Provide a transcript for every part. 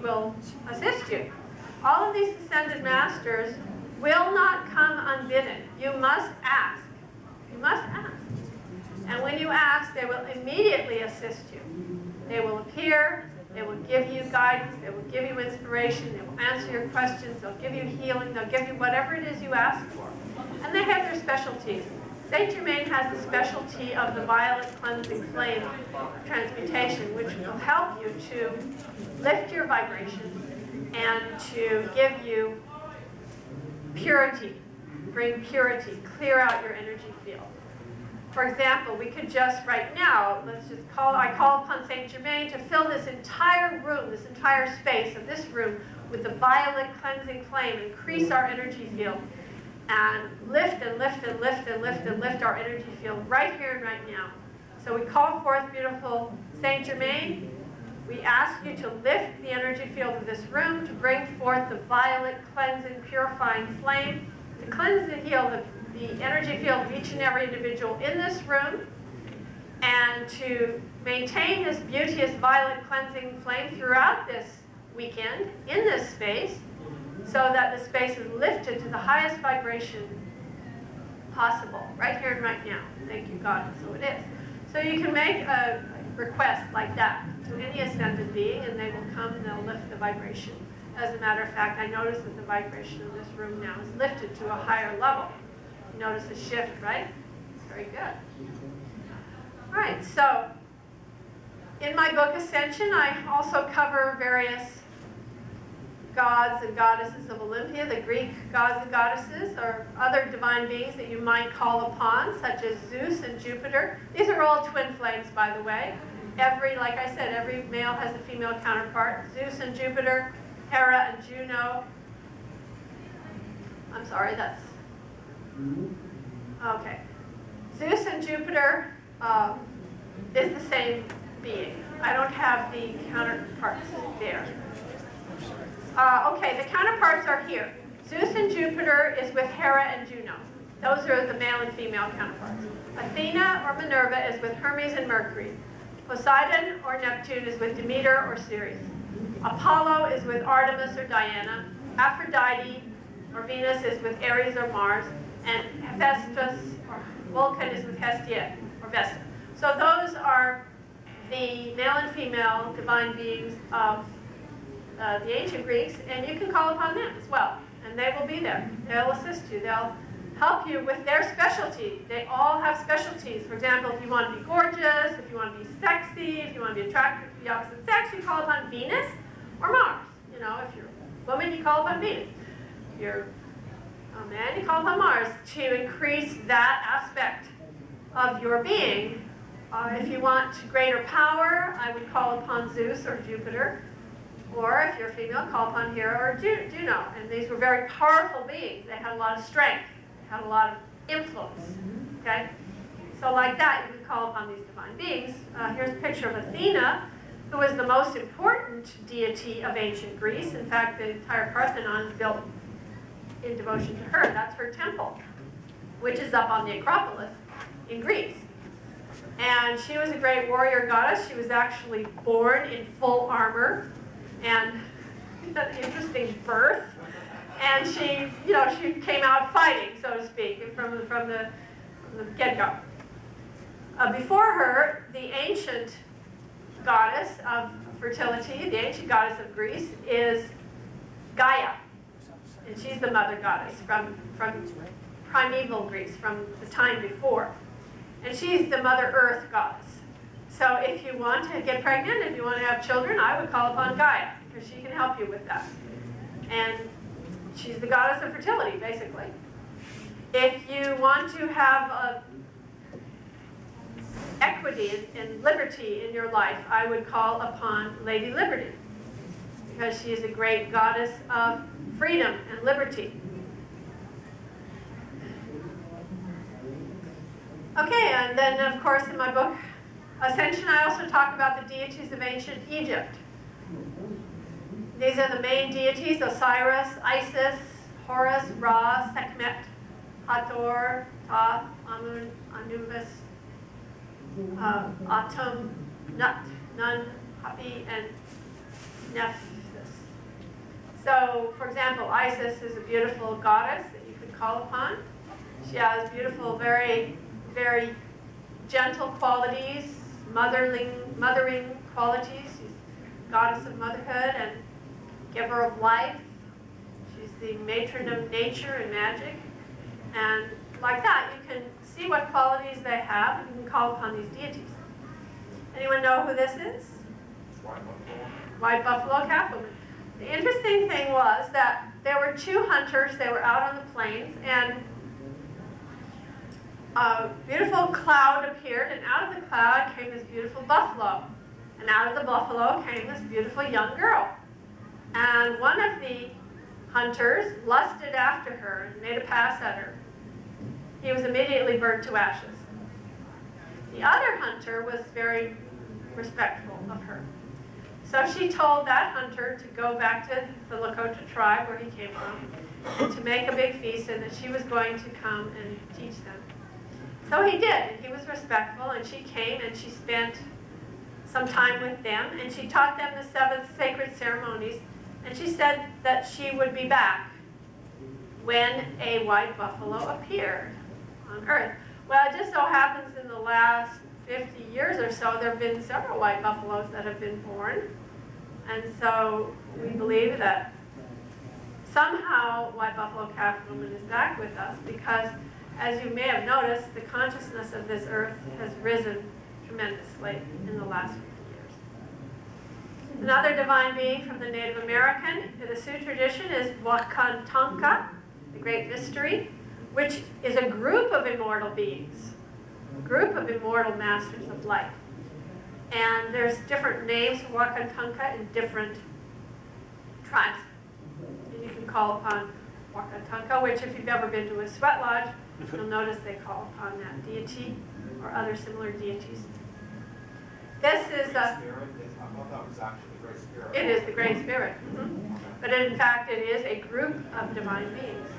will assist you. All of these ascended masters will not come unbidden. You must ask. You must ask. And when you ask, they will immediately assist you. They will appear. They will give you guidance. They will give you inspiration. They will answer your questions. They'll give you healing. They'll give you whatever it is you ask for. And they have their specialties. Saint Germain has the specialty of the violet cleansing flame transmutation, which will help you to lift your vibration and to give you purity, bring purity, clear out your energy field. For example, we could just right now, I call upon Saint Germain to fill this entire room, this entire space of this room with the violet cleansing flame, increase our energy field, and lift and lift and lift and lift and lift our energy field right here and right now. So we call forth beautiful Saint Germain. We ask you to lift the energy field of this room, to bring forth the violet cleansing, purifying flame, to cleanse and heal the energy field of each and every individual in this room, and to maintain this beauteous violet cleansing flame throughout this weekend in this space, so that the space is lifted to the highest vibration possible, right here and right now. Thank you, God, and so it is. So you can make a request like that to any ascended being, and they will come and they'll lift the vibration. As a matter of fact, I notice that the vibration in this room now is lifted to a higher level. You notice a shift, right? Very good. All right, so in my book, Ascension, I also cover various gods and goddesses of Olympia, the Greek gods and goddesses, or other divine beings that you might call upon, such as Zeus and Jupiter. These are all twin flames, by the way. Like I said, every male has a female counterpart. Zeus and Jupiter, Hera and Juno. I'm sorry, that's... Okay. Zeus and Jupiter is the same being. I don't have the counterparts there. Okay, the counterparts are here. Zeus and Jupiter is with Hera and Juno. Those are the male and female counterparts. Athena or Minerva is with Hermes and Mercury. Poseidon or Neptune is with Demeter or Ceres. Apollo is with Artemis or Diana. Aphrodite or Venus is with Ares or Mars. And Hephaestus or Vulcan is with Hestia or Vesta. So those are the male and female divine beings of the ancient Greeks, and you can call upon them as well, and they will be there. They'll assist you. They'll help you with their specialty. They all have specialties. For example, if you want to be gorgeous, if you want to be sexy, if you want to be attractive to the opposite sex, you call upon Venus or Mars. You know, if you're a woman, you call upon Venus. If you're a man, you call upon Mars to increase that aspect of your being. If you want greater power, I would call upon Zeus or Jupiter. Or if you're a female, call upon Hera or Juno. And these were very powerful beings. They had a lot of strength. They had a lot of influence. Okay? So like that, you would call upon these divine beings. Here's a picture of Athena, who is the most important deity of ancient Greece. In fact, the entire Parthenon is built in devotion to her. That's her temple, which is up on the Acropolis in Greece. And she was a great warrior goddess. She was actually born in full armor. And an interesting birth, and she came out fighting, so to speak, from the get-go. Before her, the ancient goddess of fertility, the ancient goddess of Greece, is Gaia, and she's the mother goddess from primeval Greece, from the time before, and she's the Mother Earth goddess. So if you want to get pregnant, if you want to have children, I would call upon Gaia, because she can help you with that. And she's the goddess of fertility, basically. If you want to have equity and liberty in your life, I would call upon Lady Liberty, because she is a great goddess of freedom and liberty. Okay, and then, of course, in my book, Ascension, I also talk about the deities of ancient Egypt. These are the main deities: Osiris, Isis, Horus, Ra, Sekhmet, Hathor, Thoth, Amun, Anubis, Atum, Nut, Nun, Hapi, and Nephthys. So, for example, Isis is a beautiful goddess that you could call upon. She has beautiful, very, very gentle qualities, mothering qualities. She's goddess of motherhood and giver of life. She's the matron of nature and magic. And like that, you can see what qualities they have, and you can call upon these deities. Anyone know who this is? White buffalo calf woman. The interesting thing was that there were two hunters. They were out on the plains, and a beautiful cloud appeared, and out of the cloud came this beautiful buffalo. And out of the buffalo came this beautiful young girl. And one of the hunters lusted after her and made a pass at her. He was immediately burned to ashes. The other hunter was very respectful of her. So she told that hunter to go back to the Lakota tribe where he came from and to make a big feast, and that she was going to come and teach them. So he did, and he was respectful, and she came and she spent some time with them, and she taught them the 7 sacred ceremonies, and she said that she would be back when a white buffalo appeared on earth. Well, it just so happens in the last 50 years or so, there have been several white buffaloes that have been born. And so we believe that somehow white buffalo calf woman is back with us, because as you may have noticed, the consciousness of this earth has risen tremendously in the last 50 years. Another divine being from the Native American in the Sioux tradition is Wakantanka, the Great Mystery, which is a group of immortal beings, a group of immortal masters of light. And there's different names for Wakantanka in different tribes. And you can call upon Wakantanka, which if you've ever been to a sweat lodge, you'll notice they call upon that deity or other similar deities. This is a... I thought that was actually the Great Spirit. It is the Great Spirit. Mm-hmm. But in fact, it is a group of divine beings.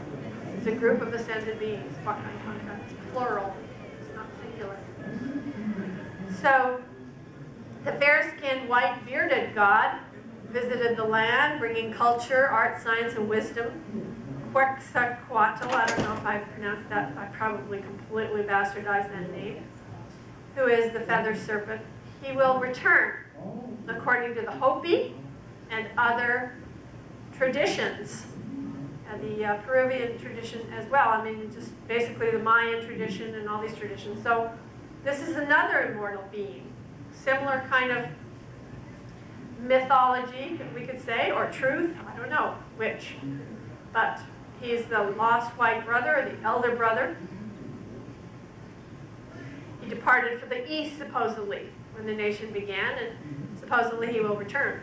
It's a group of ascended beings. Wakantanka. It's plural. It's not singular. So, the fair-skinned, white-bearded god visited the land, bringing culture, art, science, and wisdom. Quetzalcoatl, I don't know if I pronounced that, I probably completely bastardized that name, who is the feather serpent. He will return, according to the Hopi and other traditions, and the Peruvian tradition as well. I mean, just basically the Mayan tradition and all these traditions. So this is another immortal being. Similar kind of mythology, we could say, or truth, I don't know which. But he's the lost white brother, or the elder brother. He departed for the east, supposedly, when the nation began, and supposedly he will return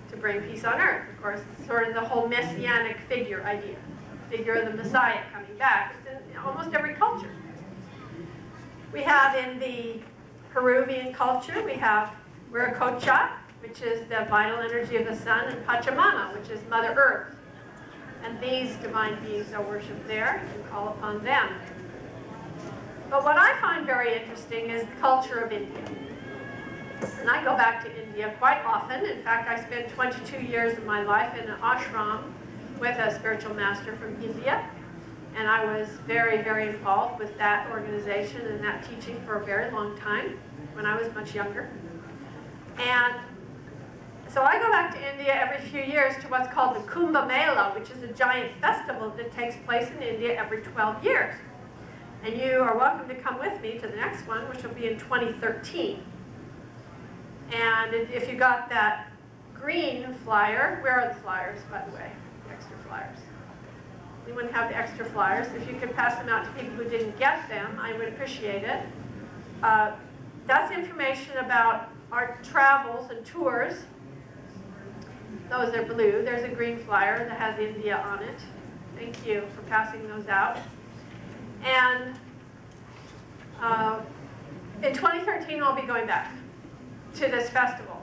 to bring peace on earth. Of course, it's sort of the whole messianic figure idea, figure of the Messiah coming back. It's in almost every culture. We have in the Peruvian culture, we have Viracocha, which is the vital energy of the sun, and Pachamama, which is Mother Earth. And these divine beings are worshipped there, and call upon them. But what I find very interesting is the culture of India. And I go back to India quite often. In fact, I spent 22 years of my life in an ashram with a spiritual master from India. And I was very, very involved with that organization and that teaching for a very long time when I was much younger. And so I go back to India every few years to what's called the Kumbh Mela, which is a giant festival that takes place in India every 12 years. And you are welcome to come with me to the next one, which will be in 2013. And if you got that green flyer, where are the flyers, by the way, the extra flyers? Anyone have the extra flyers? If you could pass them out to people who didn't get them, I would appreciate it. That's information about our travels and tours. Those are blue. There's a green flyer that has India on it. Thank you for passing those out. And in 2013, I'll be going back to this festival.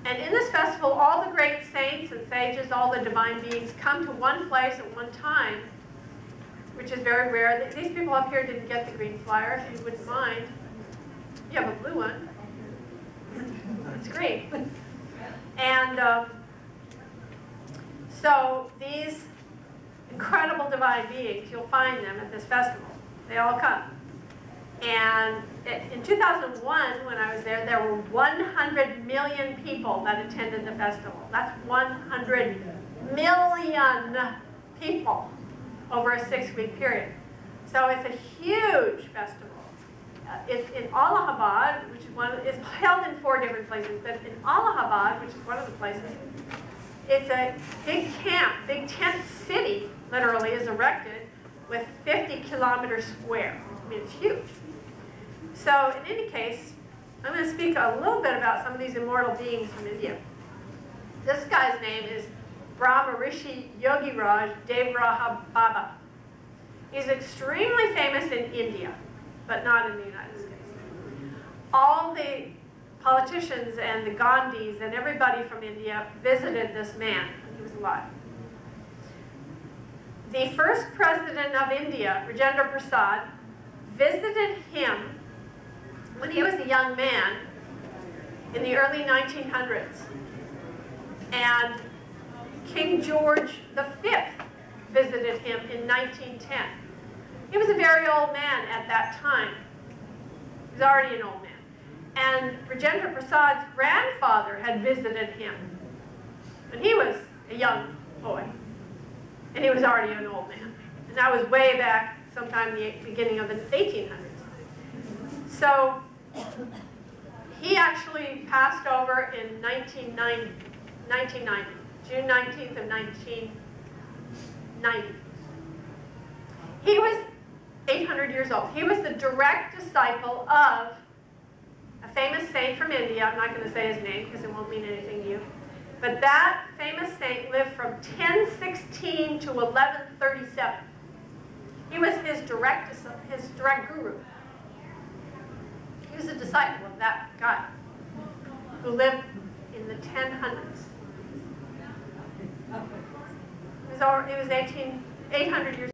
And in this festival, all the great saints and sages, all the divine beings come to one place at one time, which is very rare. These people up here didn't get the green flyer, if you wouldn't mind. You have a blue one. It's green. And So these incredible divine beings, you'll find them at this festival. They all come. And in 2001, when I was there, there were 100 million people that attended the festival. That's 100 million people over a 6-week period. So it's a huge festival. It's in Allahabad, which is it's held in 4 different places, but in Allahabad, which is one of the places, it's a big camp, big tent city, literally, is erected with 50 kilometers square. I mean, it's huge. So in any case, I'm going to speak a little bit about some of these immortal beings from India. This guy's name is Brahmarishi Yogiraj Devraha Baba. He's extremely famous in India, but not in the United States. All the politicians and the Gandhis and everybody from India visited this man when he was alive. The first president of India, Rajendra Prasad, visited him when he was a young man in the early 1900s. And King George V visited him in 1910. He was a very old man at that time. He was already an old man. And Rajendra Prasad's grandfather had visited him when he was a young boy. And he was already an old man. And that was way back sometime in the beginning of the 1800s. So he actually passed over in 1990, June 19th of 1990. He was 800 years old. He was the direct disciple of a famous saint from India. I'm not going to say his name because it won't mean anything to you. But that famous saint lived from 1016 to 1137. He was his direct guru. He was a disciple of that guy who lived in the 1000s. It was 800 years